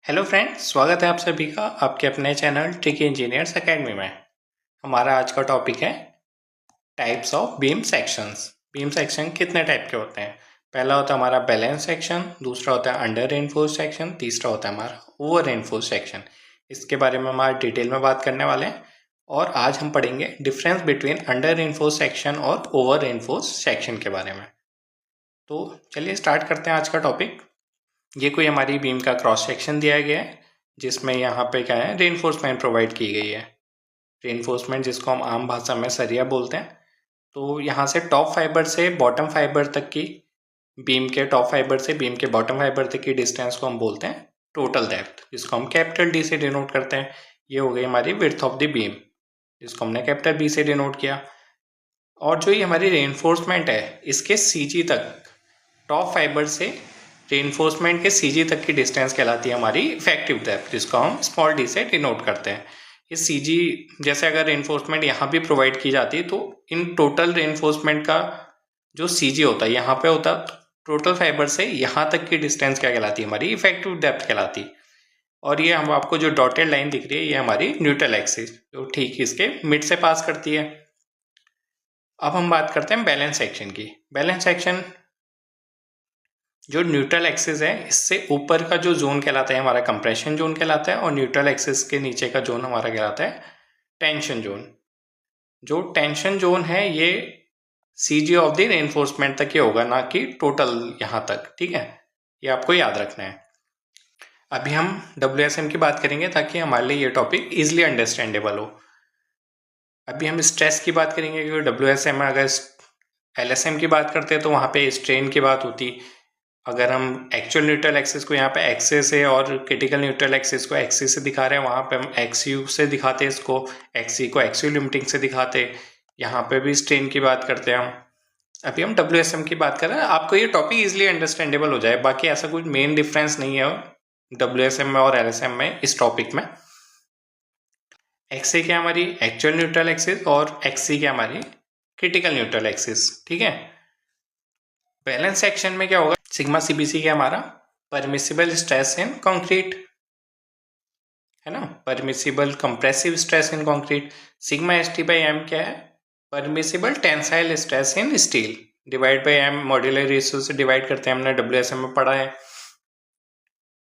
Hello friends, स्वागत है आप सभी का आपके अपने चैनल ट्रिकी इंजीनियर्स एकेडमी में। हमारा आज का टॉपिक है types of beam sections. Beam section कितने टाइप के होते हैं? पहला होता है हमारा बैलेंस सेक्शन, दूसरा होता है अंडर रेनफोर्स सेक्शन, तीसरा होता है हमारा ओवर रेनफोर्स सेक्शन। इसके बारे में हमारा डिटेल में बात करने वाले हैं और आज हम पढ़ेंगे difference between under reinforce section और ओवर रेनफोर्स सेक्शन के बारे में। तो चलिए स्टार्ट करते हैं आज का टॉपिक। ये कोई हमारी बीम का क्रॉस सेक्शन दिया गया है जिसमें यहाँ पे क्या है, रेनफोर्समेंट प्रोवाइड की गई है। रेनफोर्समेंट जिसको हम आम भाषा में सरिया बोलते हैं। तो यहाँ से टॉप फाइबर से बॉटम फाइबर तक की, बीम के टॉप फाइबर से बीम के बॉटम फाइबर तक की डिस्टेंस को हम बोलते हैं टोटल डेप्थ, जिसको हम कैपिटल डी से डिनोट करते हैं। ये हो गई हमारी विड्थ ऑफ द बीम, जिसको हमने कैपिटल बी से डिनोट किया। और जो ये हमारी रेनफोर्समेंट है, इसके सीजी तक, टॉप फाइबर से रेनफोर्समेंट के सीजी तक की डिस्टेंस कहलाती है हमारी इफेक्टिव डेप्थ, जिसको हम स्मॉल डी से डिनोट करते हैं। ये सीजी, जैसे अगर रेनफोर्समेंट यहाँ भी प्रोवाइड की जाती है तो इन टोटल रेनफोर्समेंट का जो सीजी होता है यहाँ पे होता है, टोटल फाइबर से यहाँ तक की डिस्टेंस क्या कहलाती है, हमारी इफेक्टिव डेप्थ कहलाती। और ये हम आपको जो डॉटेड लाइन दिख रही है, ये हमारी न्यूट्रल एक्सिस जो ठीक इसके मिड से पास करती है। अब हम बात करते हैं बैलेंस सेक्शन की। बैलेंस सेक्शन जो न्यूट्रल एक्सिस है, इससे ऊपर का जो जोन कहलाता है हमारा कंप्रेशन जोन कहलाता है, और न्यूट्रल एक्सिस के नीचे का जोन हमारा कहलाता है टेंशन जोन। जो टेंशन जोन है ये सीजी ऑफ द रेनफोर्समेंट तक ही होगा, ना कि टोटल यहाँ तक। ठीक है, ये आपको याद रखना है। अभी हम WSM की बात करेंगे ताकि हमारे लिए ये टॉपिक इजिली अंडरस्टैंडेबल हो। अभी हम स्ट्रेस की बात करेंगे क्योंकि WSM में अगर LSM की बात करते हैं तो वहाँ पे स्ट्रेन की बात होती। अगर हम एक्चुअल न्यूट्रल एक्सिस को यहाँ पे एक्सिस से और क्रिटिकल न्यूट्रल एक्सिस को एक्सिस से दिखा रहे हैं, वहाँ पे हम एक्सयू से दिखाते हैं इसको, एक्सी को एक्सियल लिमिटिंग से दिखाते। यहाँ पे भी स्ट्रेन की बात करते हैं हम। अभी हम WSM की बात कर रहे हैं, आपको ये टॉपिक इजिली अंडरस्टैंडेबल हो जाए। बाकी ऐसा कुछ मेन डिफरेंस नहीं है WSM में और LSM में इस टॉपिक में। एक्सी क्या हमारी एक्चुअल न्यूट्रल एक्सिस और एक्सी क्या हमारी क्रिटिकल न्यूट्रल एक्सिस। ठीक है, बैलेंस सेक्शन में क्या होगा, सिग्मा सीबीसी क्या हमारा परमिसिबल स्ट्रेस इन कंक्रीट है ना, permissible compressive stress in concrete. Sigma S T by M क्या है, permissible tensile stress in steel, divide by M modular ratio से डिवाइड करते हैं, हमने WSM में पढ़ा है।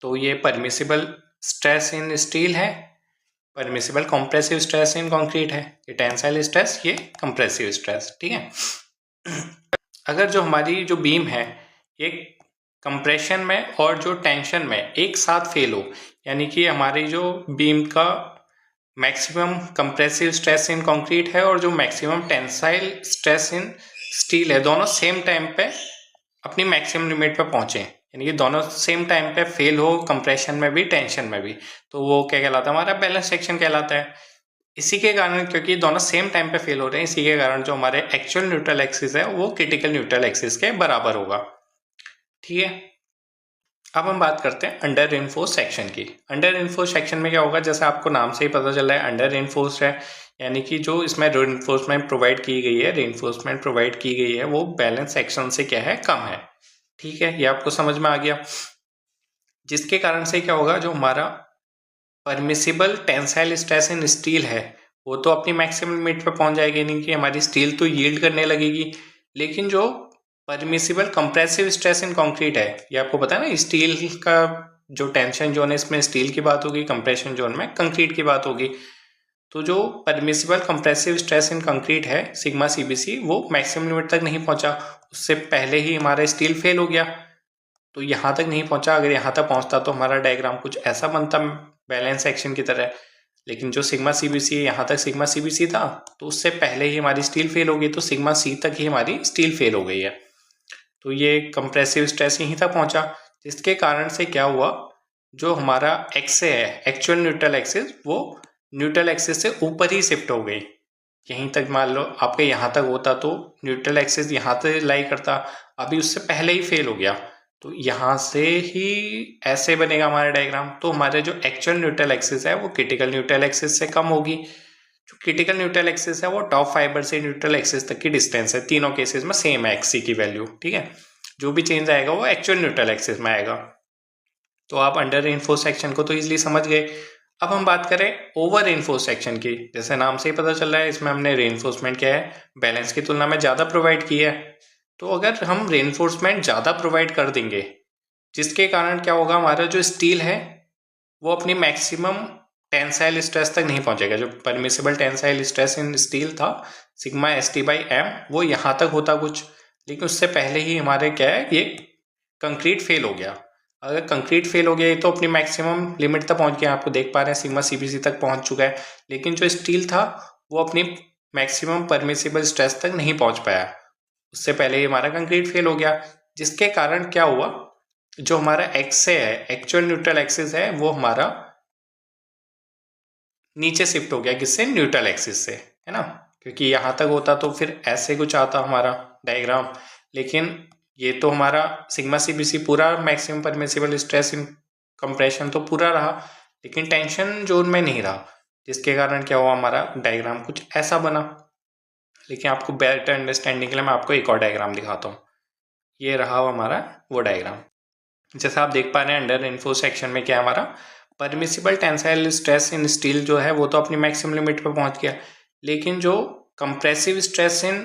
तो ये परमिसिबल स्ट्रेस इन स्टील है, permissible compressive stress in concrete है। ये टेंसाइल स्ट्रेस, ये कंप्रेसिव स्ट्रेस। ठीक है, अगर जो हमारी जो बीम है ये कंप्रेशन में और जो टेंशन में एक साथ फेल हो, यानी कि हमारी जो बीम का maximum compressive stress in concrete है और जो maximum tensile stress in steel है, दोनों सेम टाइम पे अपनी मैक्सिमम लिमिट पे पहुंचे, यानी कि दोनों सेम टाइम पे फेल हो, कंप्रेशन में भी टेंशन में भी, तो वो क्या कहलाता है, हमारा बैलेंस सेक्शन कहलाता है। इसी के कारण, क्योंकि दोनों सेम टाइम पे फेल हो रहे हैं, इसी के कारण जो हमारे एक्चुअल न्यूट्रल एक्सिस है वो क्रिटिकल न्यूट्रल एक्सिस के बराबर होगा। ठीक है, अब हम बात करते हैं अंडर रेनफोर्स सेक्शन की। अंडर रेनफोर्स सेक्शन में क्या होगा, जैसे आपको नाम से ही पता चल रहा है अंडर रेनफोर्स है, यानी कि जो इसमें रेनफोर्समेंट प्रोवाइड की गई है, रेनफोर्समेंट प्रोवाइड की गई है वो बैलेंस सेक्शन से क्या है, कम है। ठीक है, ये आपको समझ में आ गया। जिसके कारण से क्या होगा, जो हमारा permissible tensile stress in steel है वो तो अपनी मैक्सिमम लिमिट पे पहुंच जाएगी, यानी कि हमारी स्टील तो यील्ड करने लगेगी। लेकिन जो permissible compressive stress in concrete है, ये आपको पता है ना, स्टील का जो टेंशन जोन है इसमें स्टील की बात होगी, कंप्रेशन जोन में कंक्रीट की बात होगी। तो जो permissible compressive stress in concrete है सिग्मा सीबीसी, वो मैक्सिमम लिमिट तक नहीं पहुंचा, उससे पहले ही हमारा स्टील फेल हो गया। तो यहाँ तक नहीं पहुंचा, अगर यहाँ तक पहुंचता तो हमारा डायग्राम कुछ ऐसा बनता बैलेंस सेक्शन की तरह। लेकिन जो सिग्मा सीबीसी है, यहाँ तक सिग्मा सीबीसी था तो उससे पहले ही हमारी स्टील फेल हो गई, तो सिग्मा सी तक ही हमारी स्टील फेल हो गई है। तो ये कंप्रेसिव स्ट्रेस यहीं तक पहुंचा, जिसके कारण से क्या हुआ, जो हमारा एक्स है एक्चुअल न्यूट्रल एक्सिस, वो न्यूट्रल एक्सिस से ऊपर ही शिफ्ट हो गई। यहीं तक मान लो आपके यहाँ तक होता तो न्यूट्रल एक्सिस यहाँ तक लाई करता, अभी उससे पहले ही फेल हो गया, तो यहाँ से ही ऐसे बनेगा हमारा डायग्राम। तो हमारे जो एक्चुअल न्यूट्रल एक्सिस है वो क्रिटिकल न्यूट्रल एक्सिस से कम होगी। जो क्रिटिकल न्यूट्रल एक्सिस है वो टॉप फाइबर से न्यूट्रल एक्सिस तक की डिस्टेंस है, तीनों केसेस में सेम है एक्सी की वैल्यू। ठीक है, जो भी चेंज आएगा वो एक्चुअल न्यूट्रल एक्सिस में आएगा। तो आप अंडर रेनफोर्स सेक्शन को तो ईजिली समझ गए। अब हम बात करें ओवर रेनफोर्स सेक्शन की। जैसे नाम से ही पता चल रहा है, इसमें हमने रेनफोर्समेंट क्या है, बैलेंस की तुलना में ज़्यादा प्रोवाइड किया है। तो अगर हम रेनफोर्समेंट ज़्यादा प्रोवाइड कर देंगे, जिसके कारण क्या होगा, हमारा जो स्टील है वो अपनी मैक्सिमम टेंसाइल स्ट्रेस तक नहीं पहुंचेगा। जो permissible tensile stress in steel था सिग्मा ST/m, वो यहाँ तक होता कुछ, लेकिन उससे पहले ही हमारे क्या है, ये कंक्रीट फेल हो गया। अगर कंक्रीट फेल हो गया तो अपनी मैक्सिमम लिमिट तक पहुंच गया, आपको देख पा रहे हैं सिग्मा CBC तक पहुंच चुका है, लेकिन जो स्टील था वो अपनी मैक्सिमम परमिसिबल स्ट्रेस तक नहीं पहुंच पाया, उससे पहले ही हमारा कंक्रीट फेल हो गया। जिसके कारण क्या हुआ, जो हमारा एक्स है, एक्चुअल न्यूट्रल एक्सिस है, वो हमारा नीचे शिफ्ट हो गया, किससे, न्यूट्रल एक्सिस से, है ना। क्योंकि यहाँ तक होता तो फिर ऐसे कुछ आता हमारा डायग्राम, लेकिन ये तो हमारा सिग्मा CBC पूरा मैक्सिमम परमिसिबल स्ट्रेस इन कंप्रेशन तो पूरा रहा, लेकिन टेंशन जोन में नहीं रहा, जिसके कारण क्या हुआ, हमारा डायग्राम कुछ ऐसा बना। लेकिन आपको बेटर अंडरस्टैंडिंग के लिए मैं आपको एक और डायग्राम दिखाता हूँ। ये रहा हमारा वो डायग्राम। जैसा आप देख पा रहे हैं, अंडर रेनफोर्स सेक्शन में क्या है, हमारा permissible tensile stress in steel जो है वो तो अपनी मैक्सिमम लिमिट पर पहुंच गया, लेकिन जो कंप्रेसिव स्ट्रेस इन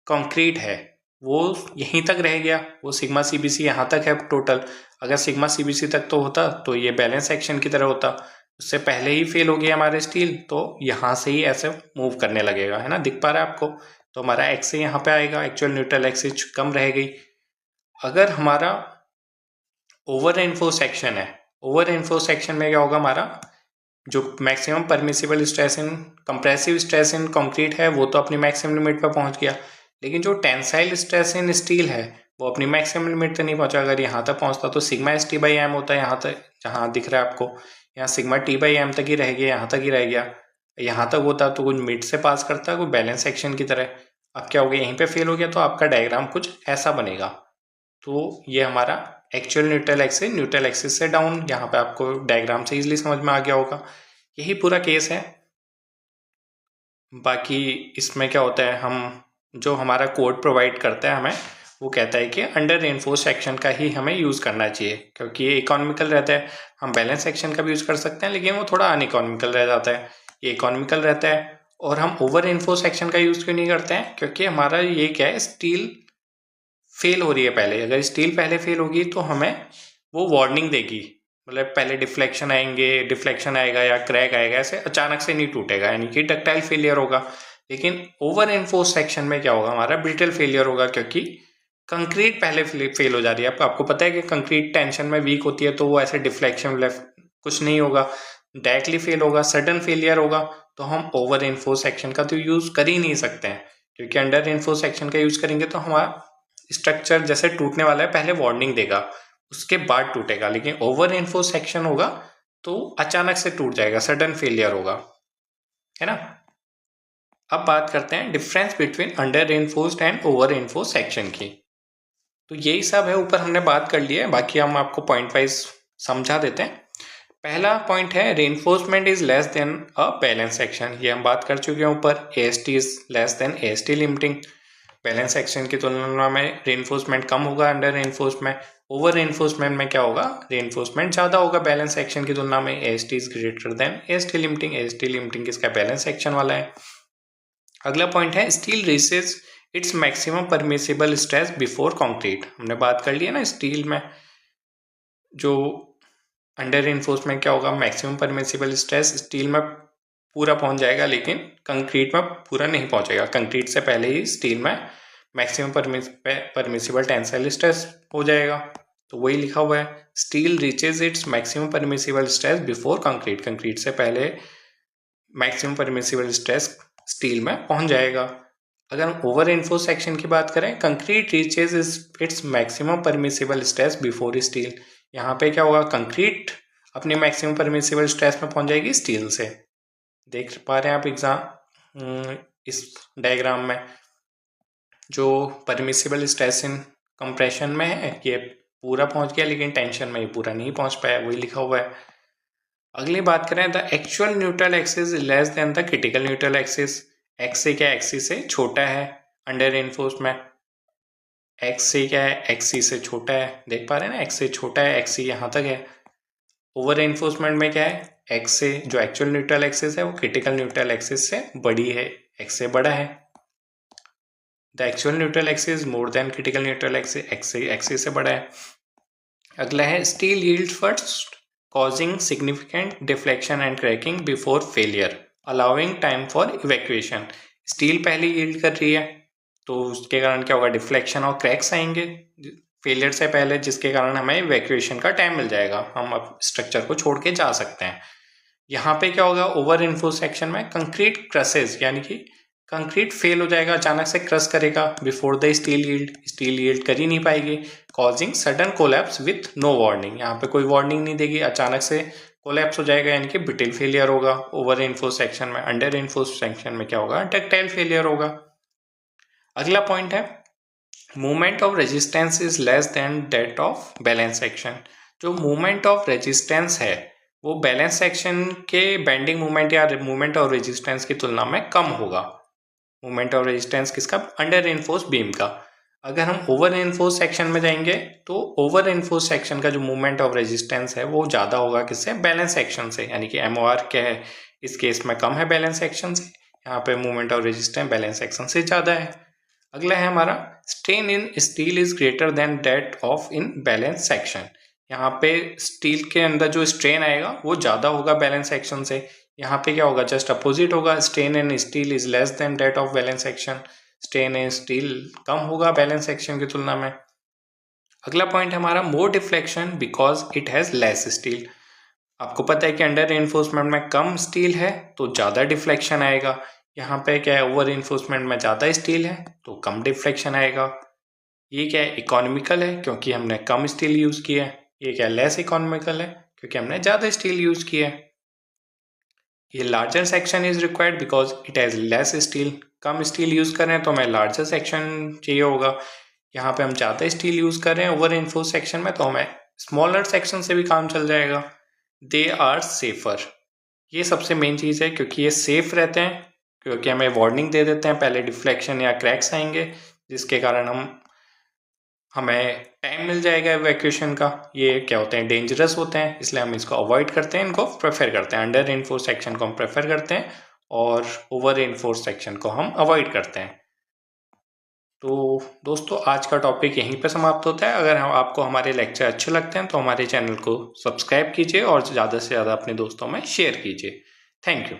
कंक्रीट है वो यहीं तक रह गया। वो सिग्मा CBC यहाँ तक है टोटल। अगर सिग्मा CBC तक तो होता तो ये बैलेंस सेक्शन की तरह होता, उससे पहले ही फेल हो गया हमारे स्टील, तो यहाँ से ही ऐसे मूव करने लगेगा, है ना, दिख पा रहा है आपको। तो हमारा एक्स से यहाँ पे आएगा, एक्चुअल न्यूट्रल एक्सिस कम रह गई। अगर हमारा ओवर रेनफोर्स सेक्शन है, ओवर रेनफोर्स सेक्शन में क्या होगा, हमारा जो maximum permissible stress in compressive stress in concrete है वो तो अपनी मैक्सिमम लिमिट पर पहुंच गया, लेकिन जो टेंसाइल स्ट्रेस इन स्टील है वो अपनी मैक्सिमम लिमिट तक नहीं पहुंचा। अगर यहाँ तक पहुंचता तो सिग्मा ST/m होता है, यहाँ तक जहाँ दिख रहा है आपको, यहाँ सिग्मा T/m तक ही रह गया, यहाँ तक ही रह गया। यहाँ तक होता तो कुछ मिड से पास करता, कोई बैलेंस सेक्शन की तरह। अब क्या हो गया, यहीं पे फेल हो गया, तो आपका डायग्राम कुछ ऐसा बनेगा। तो ये हमारा एक्चुअल न्यूट्रल एक्सिस से डाउन, यहाँ पे आपको डायग्राम से इजीली समझ में आ गया होगा। यही पूरा केस है। बाकी इसमें क्या होता है, हम जो हमारा कोड प्रोवाइड करता है हमें, वो कहता है कि अंडर रेनफोर्स सेक्शन का ही हमें यूज़ करना चाहिए, क्योंकि ये इकोनॉमिकल रहता है। हम बैलेंस सेक्शन का भी यूज़ कर सकते हैं, लेकिन वो थोड़ा अनइकोनॉमिकल रह जाता है। ये इकोनॉमिकल रहता है। और हम ओवर रेनफोर्स सेक्शन का यूज़ क्यों नहीं करते हैं, क्योंकि हमारा ये क्या है, स्टील फेल हो रही है पहले। अगर स्टील पहले फेल होगी तो हमें वो वार्निंग देगी, मतलब पहले डिफ्लेक्शन आएगा या क्रैक आएगा, ऐसे अचानक से नहीं टूटेगा, यानी कि डक्टाइल फेलियर होगा। लेकिन ओवर एनफोर्स सेक्शन में क्या होगा, हमारा ब्रिटल फेलियर होगा, क्योंकि कंक्रीट पहले फेल हो जा रही है। आपको पता है कि कंक्रीट टेंशन में वीक होती है, तो वो ऐसे डिफ्लेक्शन कुछ नहीं होगा, डायरेक्टली फेल होगा, सडन फेलियर होगा। तो हम ओवर एनफोर्स सेक्शन का तो यूज कर ही नहीं सकते हैं, क्योंकि अंडर एनफोर्स सेक्शन का यूज करेंगे तो हमारा स्ट्रक्चर जैसे टूटने वाला है पहले वार्निंग देगा, उसके बाद टूटेगा। लेकिन ओवर एनफोर्स सेक्शन होगा तो अचानक से टूट जाएगा, सडन फेलियर होगा, है ना। अब बात करते हैं difference between under reinforced and over reinforced section की। तो यही सब है, ऊपर हमने बात कर लिया है, बाकी हम आपको पॉइंट वाइज समझा देते हैं। पहला पॉइंट है reinforcement is less then a balance section. ये हम बात कर चुके हैं ऊपर, AST is less then AST limiting. Balance section की तुलना में रेनफोर्समेंट कम होगा अंडर रेनफोर्समेंट। ओवर रेनफोर्समेंट में क्या होगा, रेनफोर्समेंट ज़्यादा होगा बैलेंस सेक्शन की तुलना में। AST is greater than AST limiting. AST limiting किसका, बैलेंस सेक्शन वाला है। अगला पॉइंट है steel reaches its maximum permissible stress before concrete. हमने बात कर लिया ना, स्टील में जो अंडर रेनफोर्समेंट क्या होगा, मैक्सिमम परमिसिबल स्ट्रेस स्टील में पूरा पहुंच जाएगा, लेकिन कंक्रीट में पूरा नहीं पहुंचेगा। कंक्रीट से पहले ही स्टील में मैक्सिमम परमिसिबल टेंसाइल स्ट्रेस हो जाएगा। तो वही लिखा हुआ है, steel reaches its maximum permissible stress before concrete. Concrete से पहले मैक्सिमम परमिसिबल स्ट्रेस स्टील में पहुंच जाएगा। अगर हम ओवर एनफोर्स सेक्शन की बात करें, concrete reaches its maximum permissible stress before steel. यहाँ पे क्या होगा, कंक्रीट अपने मैक्सिमम परमिसिबल स्ट्रेस में पहुंच जाएगी स्टील से। देख पा रहे हैं आप इस डायग्राम में जो परमिसिबल स्ट्रेस इन कंप्रेशन में है, ये पूरा पहुंच गया, लेकिन टेंशन में ये पूरा नहीं पहुंच पाया, वही लिखा हुआ है। अगली बात करें, the actual neutral axis less than the critical neutral axis. X से क्या, एक्सिस से छोटा है अंडर रेनफोर्स में। एक्स से क्या है, एक्सी से छोटा है, देख पा रहे हैं ना, एक्स से छोटा है, एक्सी यहाँ तक है। ओवर इन्फोर्समेंट में क्या है, एक्स से जो एक्चुअल न्यूट्रल एक्सिस है वो क्रिटिकल न्यूट्रल एक्सिस से बड़ी है, एक्स से बड़ा है। The actual neutral axis more than critical neutral axis, axis से बड़ा है। अगला है steel yield first causing significant deflection and cracking before failure, allowing time for evacuation। Steel पहले यील्ड कर रही है तो उसके कारण क्या होगा, डिफ्लेक्शन और क्रैक्स आएंगे फेलियर से पहले, जिसके कारण हमें इवैक्यूएशन का टाइम मिल जाएगा, हम अब स्ट्रक्चर को छोड़ के जा सकते हैं। यहाँ पे क्या होगा, ओवर इन्फोर्स सेक्शन में कंक्रीट क्रसेस, यानी कि कंक्रीट फेल हो जाएगा, अचानक से क्रश करेगा बिफोर द स्टील यील्ड कर ही नहीं पाएगी, causing sudden collapse with no warning. यहाँ पे कोई वार्निंग नहीं देगी, अचानक से कोलैप्स हो जाएगा, यानी कि ब्रिटल फेलियर होगा ओवर इन्फोर्स सेक्शन में। अंडर इन्फोर्स सेक्शन में क्या होगा, डक्टाइल फेलियर होगा। अगला पॉइंट है movement of resistance is less than that of balance section. जो मूवमेंट ऑफ रेजिस्टेंस है वो बैलेंस सेक्शन के बेंडिंग मूवमेंट या मूवमेंट ऑफ रेजिस्टेंस की तुलना में कम होगा। मूवमेंट ऑफ रेजिस्टेंस किसका, अंडर इन्फोर्स बीम का। अगर हम ओवर इन्फोर्स सेक्शन में जाएंगे तो ओवर इन्फोर्स सेक्शन का जो मूवमेंट ऑफ रेजिस्टेंस है वो ज़्यादा होगा किससे, बैलेंस सेक्शन से, यानी कि MOR क्या है इस केस में कम है बैलेंस सेक्शन से, यहाँ पे movement of resistance balance section से ज़्यादा है। अगला है हमारा strain in steel is greater than that of in balance section. यहाँ पे स्टील के अंदर जो स्ट्रेन आएगा वो ज़्यादा होगा बैलेंस सेक्शन से, यहाँ पे क्या होगा, जस्ट अपोजिट होगा, strain in steel is less than that of balance section, strain in steel कम होगा बैलेंस सेक्शन की तुलना में। अगला पॉइंट है हमारा more deflection because it has less steel. आपको पता है कि अंडर इन्फोर्समेंट में कम स्टील है तो ज़्यादा डिफ्लेक्शन आएगा, यहाँ पे क्या है, ओवर इन्फोर्समेंट में ज़्यादा स्टील है तो कम डिफ्लेक्शन आएगा। ये क्या है, इकोनॉमिकल है क्योंकि हमने कम स्टील यूज़ किया है। ये क्या, लेस इकोनॉमिकल है क्योंकि हमने ज़्यादा स्टील यूज़ किया है। ये larger section is required because it has less steel. Come steel use कर रहे हैं तो हमें लार्जर सेक्शन चाहिए होगा, यहाँ पे हम ज़्यादा स्टील यूज़ कर रहे हैं ओवर इन्फोर्स सेक्शन में तो हमें स्मॉलर सेक्शन से भी काम चल जाएगा। दे आर सेफर, ये सबसे मेन चीज़ है क्योंकि ये सेफ रहते हैं, क्योंकि हमें वार्निंग दे देते हैं पहले डिफ्लेक्शन या क्रैक्स आएंगे, जिसके कारण हमें टाइम मिल जाएगा इवैक्यूएशन का। ये क्या होते हैं, डेंजरस होते हैं, इसलिए हम इसको अवॉइड करते हैं, इनको प्रेफर करते हैं। अंडर इन्फोर्स सेक्शन को हम प्रेफर करते हैं और ओवर इन्फोर्स सेक्शन को हम अवॉइड करते हैं। तो दोस्तों आज का टॉपिक यहीं पर समाप्त होता है। अगर आपको हमारे लेक्चर अच्छे लगते हैं तो हमारे चैनल को सब्सक्राइब कीजिए और ज़्यादा से ज़्यादा अपने दोस्तों में शेयर कीजिए। Thank you.